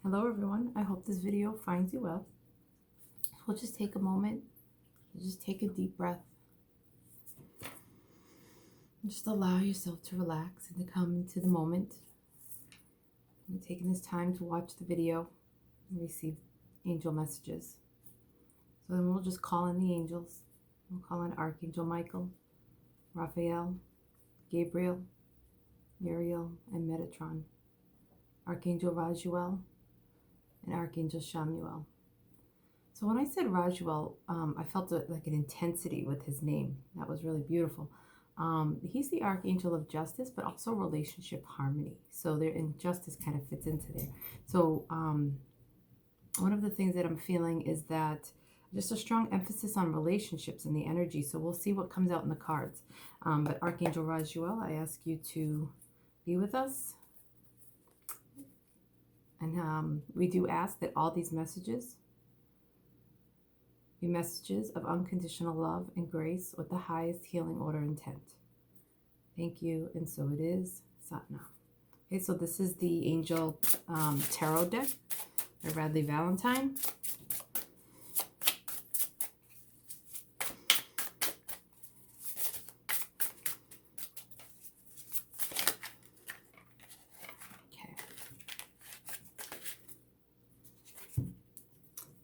Hello everyone, I hope this video finds you well. We'll just take a moment, just take a deep breath. Just allow yourself to relax and to come into the moment. You're taking this time to watch the video and receive angel messages. So then we'll just call in the angels. We'll call in Archangel Michael, Raphael, Gabriel, Uriel, and Metatron, Archangel Raguel, and Archangel Shamuel. So when I said Raguel, I felt like an intensity with his name. That was really beautiful. He's the Archangel of Justice, but also relationship harmony. So there, and justice kind of fits into there. So one of the things that I'm feeling is that just a strong emphasis on relationships and the energy. So we'll see what comes out in the cards. But Archangel Raguel, I ask you to be with us. And we do ask that all these messages be messages of unconditional love and grace with the highest healing order intent. Thank you, and so it is. Satnam. Okay, so this is the Angel Tarot deck by Radleigh Valentine.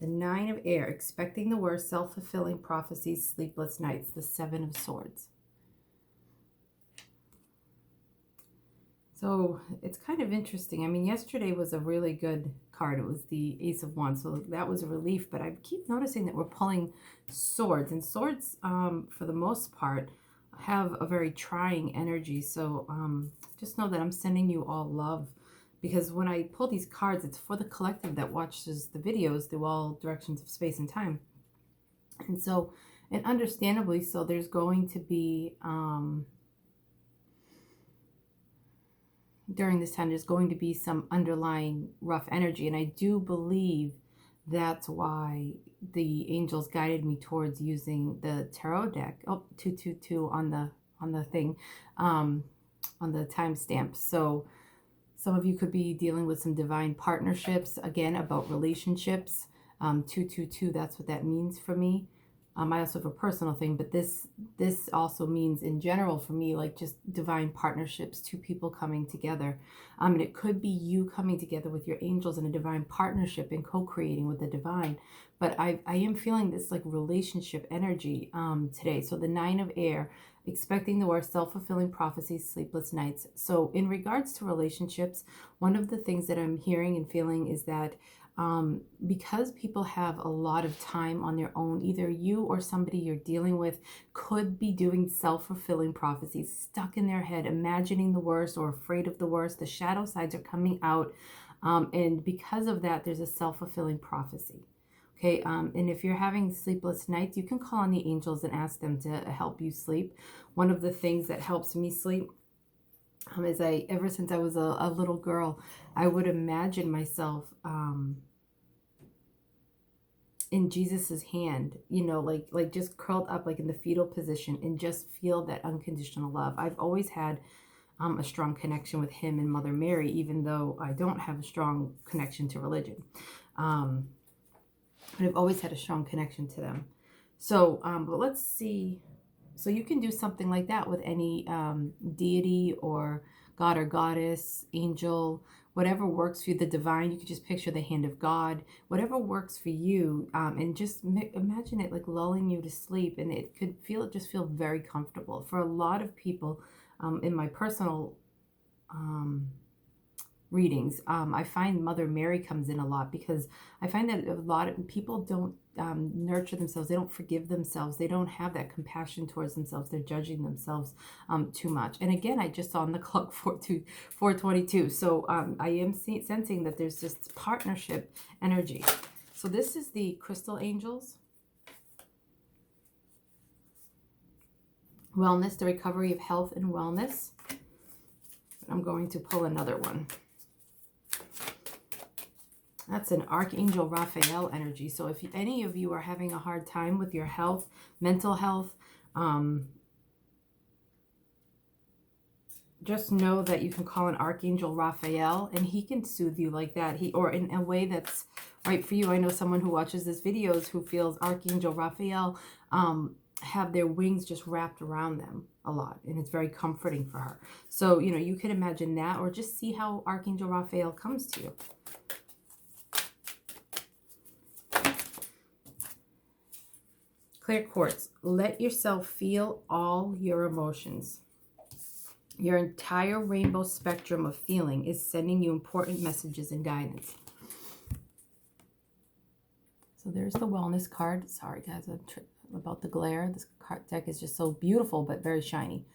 The Nine of Air, expecting the worst, self-fulfilling prophecies, sleepless nights. The Seven of Swords. So it's kind of interesting. I mean, yesterday was a really good card. It was the Ace of Wands, so that was a relief. But I keep noticing that we're pulling swords. And swords, for the most part, have a very trying energy. So just know that I'm sending you all love. Because when I pull these cards, it's for the collective that watches the videos through all directions of space and time. And so, and understandably so, there's going to be, during this time, there's going to be some underlying rough energy. And I do believe that's why the angels guided me towards using the tarot deck. Oh, 222 on the thing, on the timestamp. So some of you could be dealing with some divine partnerships, again, about relationships. 222, that's what that means for me. I also have a personal thing, but this also means in general for me, like just divine partnerships, two people coming together. And it could be you coming together with your angels in a divine partnership and co-creating with the divine. But I am feeling this like relationship energy today. So the Nine of Air, expecting the worst, self-fulfilling prophecies, sleepless nights. So in regards to relationships, one of the things that I'm hearing and feeling is that because people have a lot of time on their own, either you or somebody you're dealing with could be doing self-fulfilling prophecies, stuck in their head, imagining the worst or afraid of the worst. The shadow sides are coming out. And because of that, there's a self-fulfilling prophecy. Okay, and if you're having sleepless nights, you can call on the angels and ask them to help you sleep. One of the things that helps me sleep is ever since I was a little girl, I would imagine myself in Jesus's hand, you know, like just curled up, like in the fetal position, and just feel that unconditional love. I've always had a strong connection with him and Mother Mary, even though I don't have a strong connection to religion. But I've always had a strong connection to them. So, but let's see. So you can do something like that with any deity or god or goddess, angel, whatever works for you, the divine. You could just picture the hand of God, whatever works for you, and just imagine it like lulling you to sleep, and it could just feel very comfortable. For a lot of people, in my personal readings, I find Mother Mary comes in a lot, because I find that a lot of people don't nurture themselves. They don't forgive themselves. They don't have that compassion towards themselves. They're judging themselves too much. And again, I just saw on the clock 422. So I am sensing that there's just partnership energy. So this is the crystal angels. Wellness, the recovery of health and wellness. I'm going to pull another one. That's an Archangel Raphael energy. So if any of you are having a hard time with your health, mental health, just know that you can call an Archangel Raphael, and he can soothe you like that. Or in a way that's right for you. I know someone who watches this videos who feels Archangel Raphael have their wings just wrapped around them a lot, and it's very comforting for her. So, you know, you can imagine that, or just see how Archangel Raphael comes to you. Clear quartz. Let yourself feel all your emotions. Your entire rainbow spectrum of feeling is sending you important messages and guidance. So there's the wellness card. Sorry, guys, about the glare. This card deck is just so beautiful, but very shiny.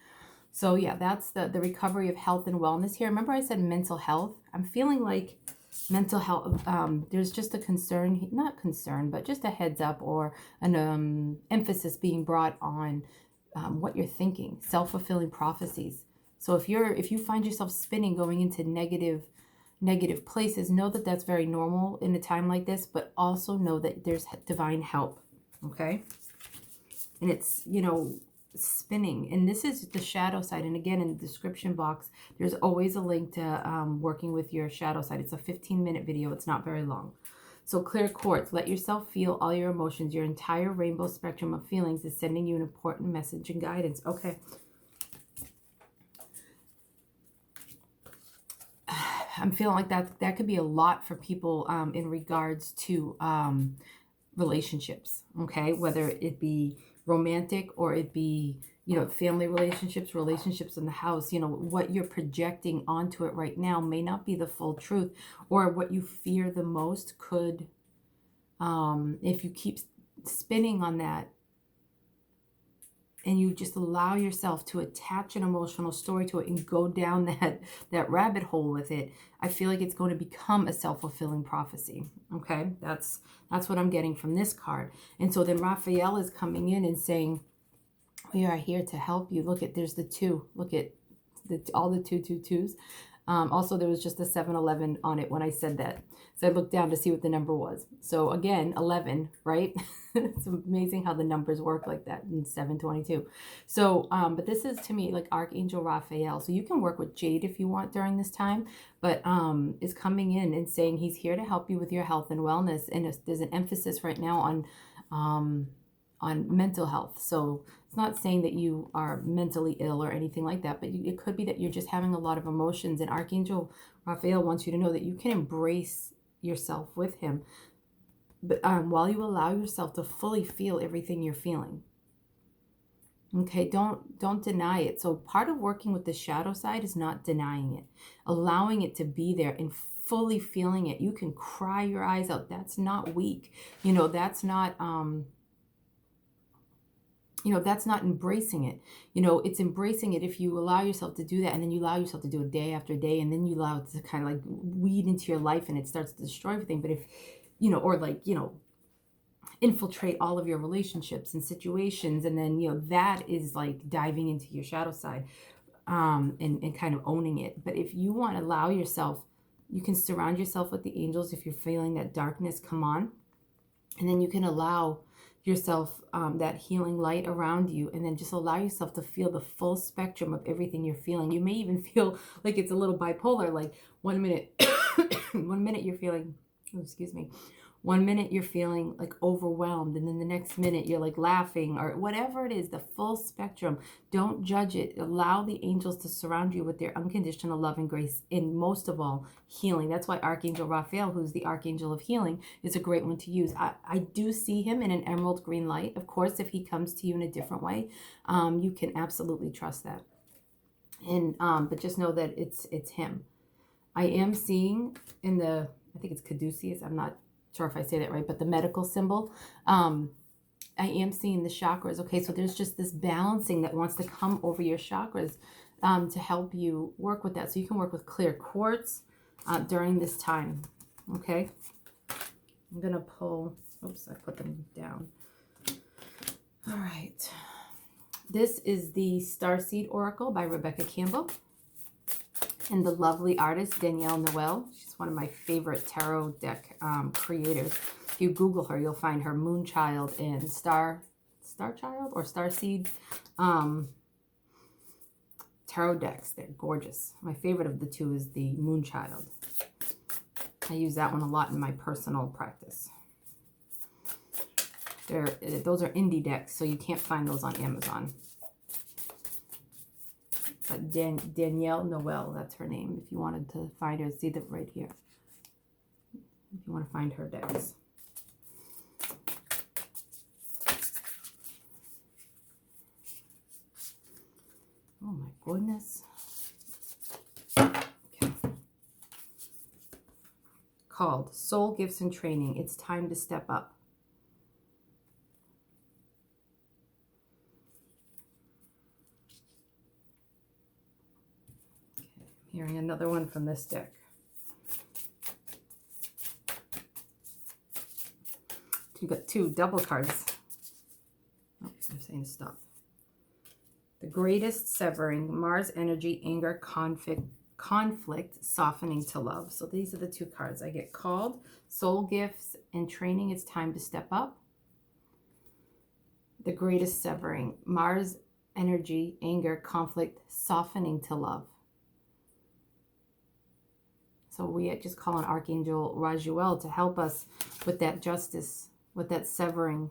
So yeah, that's the recovery of health and wellness here. Remember I said mental health? I'm feeling like mental health, there's just a concern, not concern, but just a heads up, or an emphasis being brought on what you're thinking, self-fulfilling prophecies. So if you find yourself spinning, going into negative places, know that that's very normal in a time like this, but also know that there's divine help, okay? And it's, you know, spinning, and this is the shadow side. And again, in the description box, there's always a link to working with your shadow side. It's a 15-minute video. It's not very long. So clear quartz, let yourself feel all your emotions. Your entire rainbow spectrum of feelings is sending you an important message and guidance. Okay. I'm feeling like that could be a lot for people in regards to relationships, okay? Whether it be romantic or it be, you know, family relationships, relationships in the house. You know, what you're projecting onto it right now may not be the full truth, or what you fear the most could, if you keep spinning on that, and you just allow yourself to attach an emotional story to it and go down that rabbit hole with it, I feel like it's going to become a self-fulfilling prophecy. Okay, that's what I'm getting from this card. And so then Raphael is coming in and saying, we are here to help you. Look at, there's the 2. Look at all the 222s. Also, there was just a 7-11 on it when I said that. So I looked down to see what the number was. So again, 11, right? It's amazing how the numbers work like that in 722. So, but this is to me like Archangel Raphael. So you can work with Jade if you want during this time, but is coming in and saying he's here to help you with your health and wellness. And there's an emphasis right now on mental health. So it's not saying that you are mentally ill or anything like that, but it could be that you're just having a lot of emotions. And Archangel Raphael wants you to know that you can embrace yourself with him, but while you allow yourself to fully feel everything you're feeling. Okay, don't deny it. So part of working with the shadow side is not denying it, allowing it to be there and fully feeling it. You can cry your eyes out. That's not weak. You know, that's not that's not embracing it. You know, it's embracing it if you allow yourself to do that, and then you allow yourself to do it day after day, and then you allow it to kind of like weed into your life and it starts to destroy everything. But if, or like, infiltrate all of your relationships and situations, and then, that is like diving into your shadow side, and kind of owning it. But if you want to allow yourself, you can surround yourself with the angels if you're feeling that darkness come on, and then you can allow yourself that healing light around you, and then just allow yourself to feel the full spectrum of everything you're feeling. You may even feel like it's a little bipolar, like 1 minute 1 minute you're feeling, oh, excuse me, 1 minute you're feeling like overwhelmed, and then the next minute you're like laughing, or whatever it is, the full spectrum. Don't judge it. Allow the angels to surround you with their unconditional love and grace, and most of all, healing. That's why Archangel Raphael, who's the Archangel of healing, is a great one to use. I do see him in an emerald green light. Of course, if he comes to you in a different way, you can absolutely trust that. And but just know that it's him. I am seeing in the, I think it's caduceus, I'm not sure if I say that right, but the medical symbol, I am seeing the chakras. Okay, so there's just this balancing that wants to come over your chakras to help you work with that. So you can work with clear quartz during this time. Okay, I'm gonna pull, oops, I put them down. All right, this is the Starseed Oracle by Rebecca Campbell and the lovely artist Danielle Noel. She's one of my favorite tarot deck creators. If you Google her, you'll find her Moonchild and Starchild or Starseed tarot decks. They're gorgeous. My favorite of the two is the Moonchild. I use that one a lot in my personal practice. Those are indie decks, so you can't find those on Amazon. But Danielle Noel, that's her name. If you wanted to find her, see that right here. If you want to find her decks. Oh my goodness. Okay. Called Soul Gifts and Training. It's time to step up. Okay. Hearing another one from this deck. You got two double cards. Oh, I'm saying stop. The greatest severing, Mars energy, anger, conflict, softening to love. So these are the two cards. I get called, soul gifts and training. It's time to step up. The greatest severing, Mars energy, anger, conflict, softening to love. So we just call on Archangel Raguel to help us with that justice, with that severing,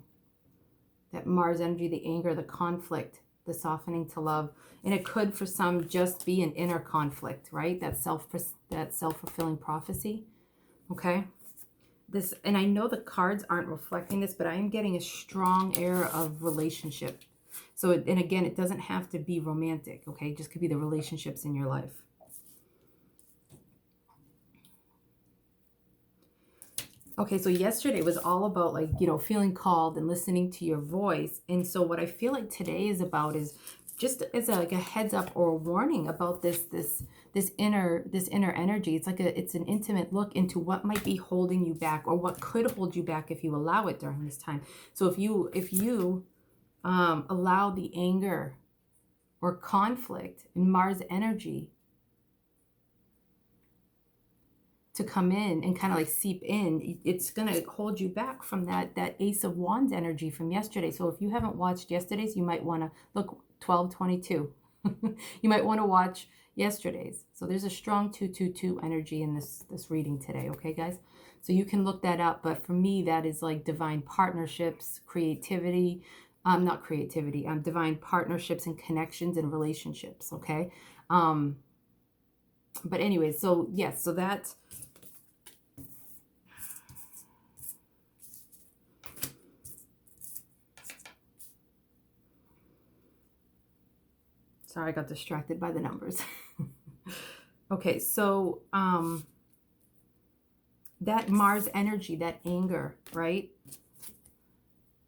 that Mars energy, the anger, the conflict, the softening to love. And it could for some just be an inner conflict, right? That self-fulfilling prophecy. Okay. This, and I know the cards aren't reflecting this, but I am getting a strong air of relationship. So and again, it doesn't have to be romantic. Okay. It just could be the relationships in your life. Okay, so yesterday was all about, like, you know, feeling called and listening to your voice. And so what I feel like today is about is just as like a heads up or a warning about this inner energy. It's like it's an intimate look into what might be holding you back, or what could hold you back if you allow it during this time. So if you allow the anger or conflict in Mars energy to come in and kind of like seep in, it's going to hold you back from that Ace of Wands energy from yesterday. So if you haven't watched yesterday's, you might want to look 1222. You might want to watch yesterday's. So there's a strong 222 energy in this reading today. Okay, guys? So you can look that up. But for me, that is like divine partnerships, creativity, not creativity, divine partnerships and connections and relationships. Okay. But anyway, so yes, so that's, sorry, I got distracted by the numbers. Okay, so that Mars energy, that anger, right?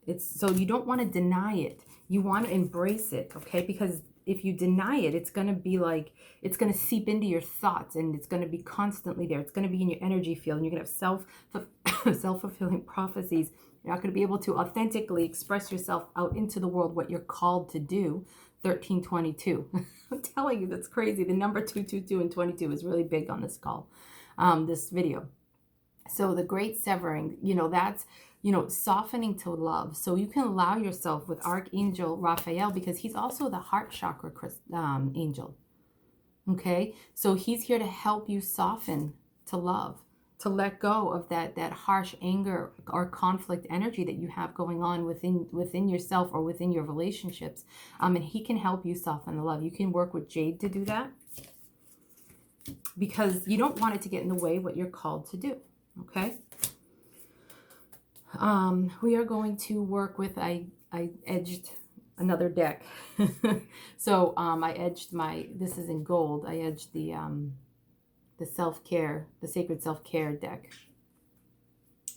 It's so you don't want to deny it. You want to embrace it, okay? Because if you deny it, it's going to be like, it's going to seep into your thoughts, and it's going to be constantly there. It's going to be in your energy field, and you're going to have self-fulfilling prophecies. You're not going to be able to authentically express yourself out into the world, what you're called to do. 1322. I'm telling you, that's crazy. The number 222 and 22 is really big on this call, this video. So the great severing, you know, that's, you know, softening to love. So you can allow yourself with Archangel Raphael, because he's also the heart chakra angel. Okay. So he's here to help you soften to love, to let go of that harsh anger or conflict energy that you have going on within yourself or within your relationships. And he can help you soften the love. You can work with Jade to do that, because you don't want it to get in the way what you're called to do. Okay. We are going to work with, I edged another deck. So I edged this is in gold. I edged the self-care, the sacred self-care deck.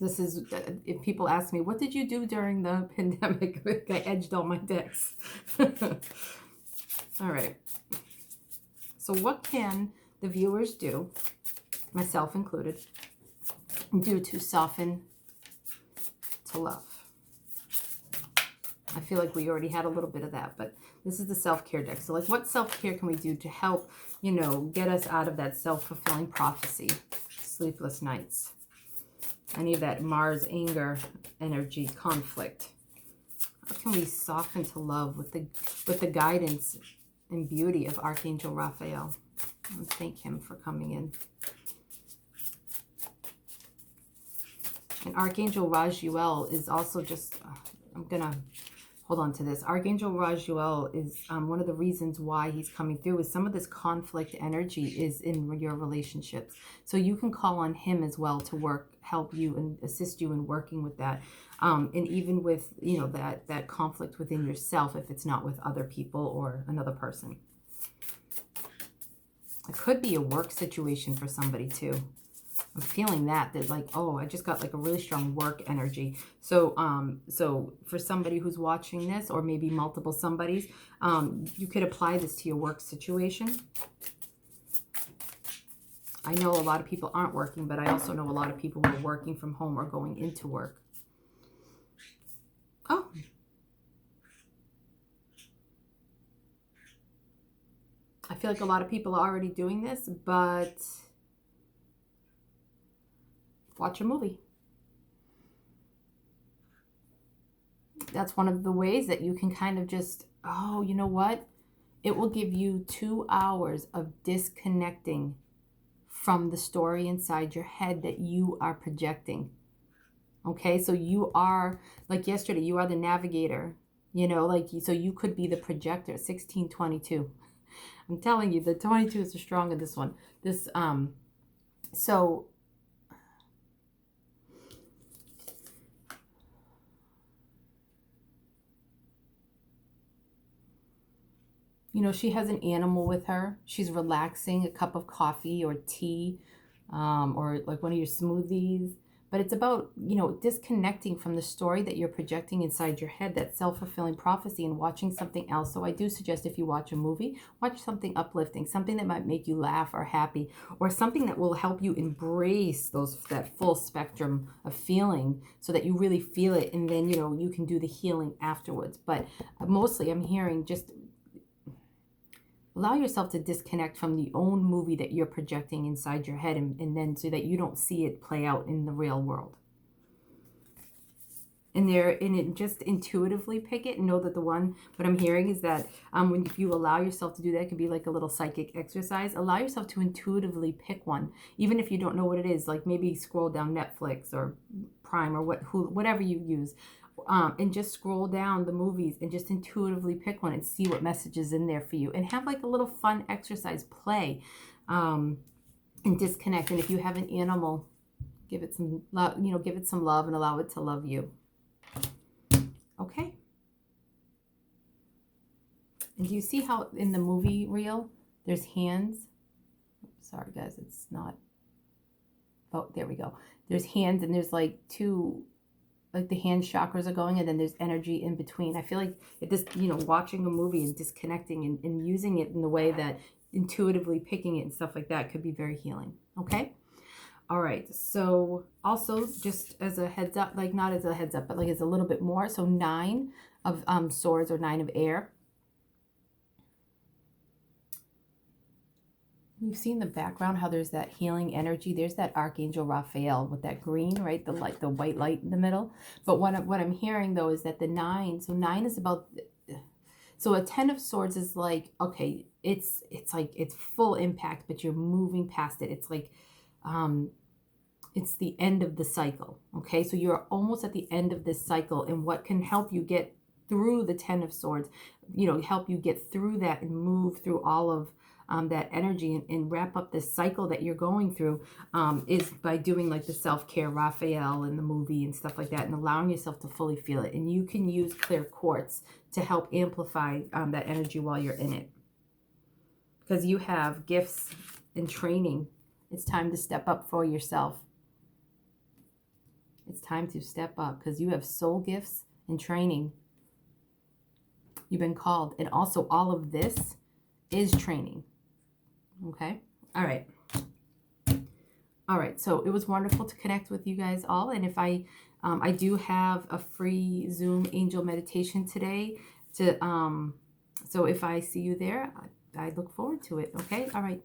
This is, if people ask me, what did you do during the pandemic? I edged all my decks. All right. So what can the viewers do, myself included, do to soften to love? I feel like we already had a little bit of that, but this is the self-care deck. So like, what self-care can we do to help, you know, get us out of that self-fulfilling prophecy, sleepless nights, any of that Mars anger energy, conflict? How can we soften to love with the guidance and beauty of Archangel Raphael. Let's thank him for coming in. And Archangel Raguel is also just, I'm going to hold on to this. Archangel Raguel is one of the reasons why he's coming through is some of this conflict energy is in your relationships. So you can call on him as well to help you and assist you in working with that. And even with, you know, that conflict within yourself, if it's not with other people or another person. It could be a work situation for somebody too. I'm feeling that like, oh, I just got like a really strong work energy. So, so for somebody who's watching this, or maybe multiple somebodies, you could apply this to your work situation. I know a lot of people aren't working, but I also know a lot of people who are working from home or going into work. Oh. I feel like a lot of people are already doing this, but watch a movie. That's one of the ways that you can kind of just, oh, you know what? It will give you 2 hours of disconnecting from the story inside your head that you are projecting. Okay, so you are, like yesterday, you are the navigator, you know, like, so you could be the projector. 1622. I'm telling you, the 22 is strong in this one. This, so, you know, she has an animal with her. She's relaxing, a cup of coffee or tea, or like one of your smoothies. But it's about, you know, disconnecting from the story that you're projecting inside your head, that self-fulfilling prophecy, and watching something else. So I do suggest if you watch a movie, watch something uplifting, something that might make you laugh or happy, or something that will help you embrace that full spectrum of feeling so that you really feel it. And then, you know, you can do the healing afterwards. But mostly I'm hearing just allow yourself to disconnect from the own movie that you're projecting inside your head, and then so that you don't see it play out in the real world. And just intuitively pick it and know that what I'm hearing is that if you allow yourself to do that, it could be like a little psychic exercise. Allow yourself to intuitively pick one, even if you don't know what it is. Like maybe scroll down Netflix or Prime or whatever you use. And just scroll down the movies and just intuitively pick one and see what message is in there for you, and have like a little fun exercise play, and disconnect. And if you have an animal, give it some love, you know, give it some love and allow it to love you. Okay. And do you see how in the movie reel there's hands? Sorry guys, it's not. Oh, there we go. There's hands, and there's like two, like the hand chakras are going, and then there's energy in between. I feel like if this, you know, watching a movie and disconnecting and using it in the way that intuitively picking it and stuff like that could be very healing. Okay. All right. So also just as a heads up, like not as a heads up, but like as a little bit more. So 9 of swords, or 9 of air. You've seen the background, how there's that healing energy. There's that Archangel Raphael with that green, right? The light, the white light in the middle. But what I'm hearing though is that the 9, so 9 is about, so a 10 of swords is like, okay, it's like, it's full impact, but you're moving past it. It's like, it's the end of the cycle. Okay. So you're almost at the end of this cycle, and what can help you get through the 10 of swords, you know, help you get through that and move through all of that energy, and wrap up this cycle that you're going through, is by doing like the self-care Raphael in the movie and stuff like that, and allowing yourself to fully feel it. And you can use clear quartz to help amplify that energy while you're in it, because you have gifts and training. It's time to step up for yourself. It's time to step up, because you have soul gifts and training. You've been called, and also all of this is training. Okay. All right. All right. So it was wonderful to connect with you guys all. And if I do have a free Zoom angel meditation today so if I see you there, I look forward to it. Okay. All right.